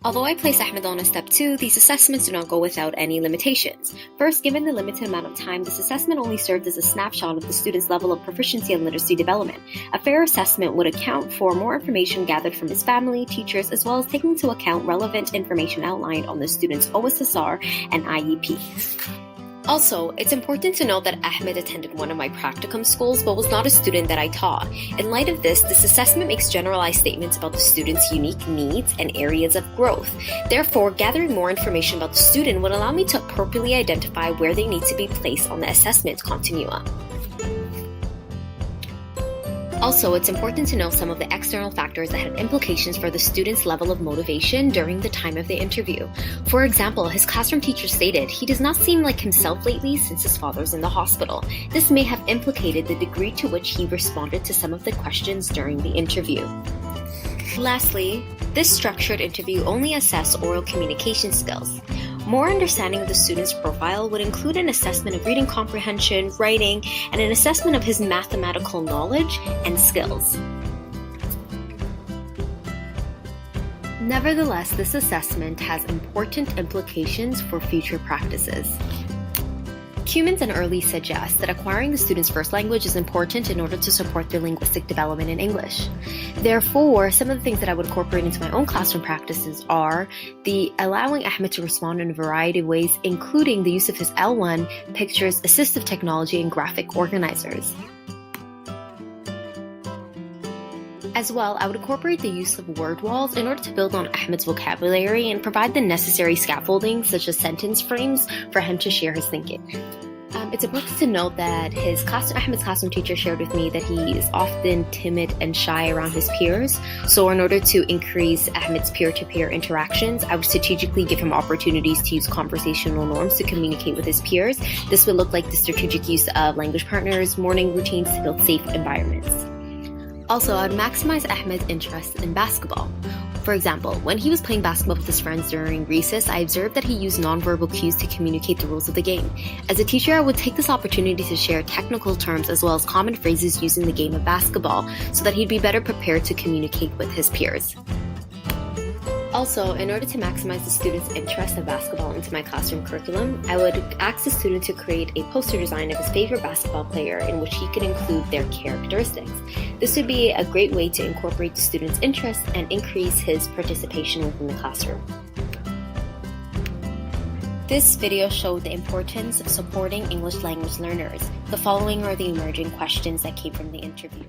Although I place Ahmed on a step 2, these assessments do not go without any limitations. First, given the limited amount of time, this assessment only served as a snapshot of the student's level of proficiency and literacy development. A fair assessment would account for more information gathered from his family, teachers, as well as taking into account relevant information outlined on the student's OSSR and IEP. Also, it's important to note that Ahmed attended one of my practicum schools but was not a student that I taught. In light of this assessment makes generalized statements about the student's unique needs and areas of growth. Therefore, gathering more information about the student would allow me to appropriately identify where they need to be placed on the assessment continuum. Also, it's important to know some of the external factors that had implications for the student's level of motivation during the time of the interview. For example, his classroom teacher stated he does not seem like himself lately since his father's in the hospital. This may have implicated the degree to which he responded to some of the questions during the interview. Lastly, this structured interview only assessed oral communication skills. More understanding of the student's profile would include an assessment of reading comprehension, writing, and an assessment of his mathematical knowledge and skills. Nevertheless, this assessment has important implications for future practices. Humans and Early suggest that acquiring the student's first language is important in order to support their linguistic development in English. Therefore, some of the things that I would incorporate into my own classroom practices are the allowing Ahmed to respond in a variety of ways, including the use of his L1, pictures, assistive technology, and graphic organizers. As well, I would incorporate the use of word walls in order to build on Ahmed's vocabulary and provide the necessary scaffolding, such as sentence frames, for him to share his thinking. It's important to note that Ahmed's classroom teacher shared with me that he is often timid and shy around his peers. So in order to increase Ahmed's peer-to-peer interactions, I would strategically give him opportunities to use conversational norms to communicate with his peers. This would look like the strategic use of language partners, morning routines to build safe environments. Also, I would maximize Ahmed's interest in basketball. For example, when he was playing basketball with his friends during recess, I observed that he used nonverbal cues to communicate the rules of the game. As a teacher, I would take this opportunity to share technical terms as well as common phrases used in the game of basketball so that he'd be better prepared to communicate with his peers. Also, in order to maximize the student's interest in basketball into my classroom curriculum, I would ask the student to create a poster design of his favorite basketball player in which he could include their characteristics. This would be a great way to incorporate the student's interest and increase his participation within the classroom. This video showed the importance of supporting English language learners. The following are the emerging questions that came from the interview.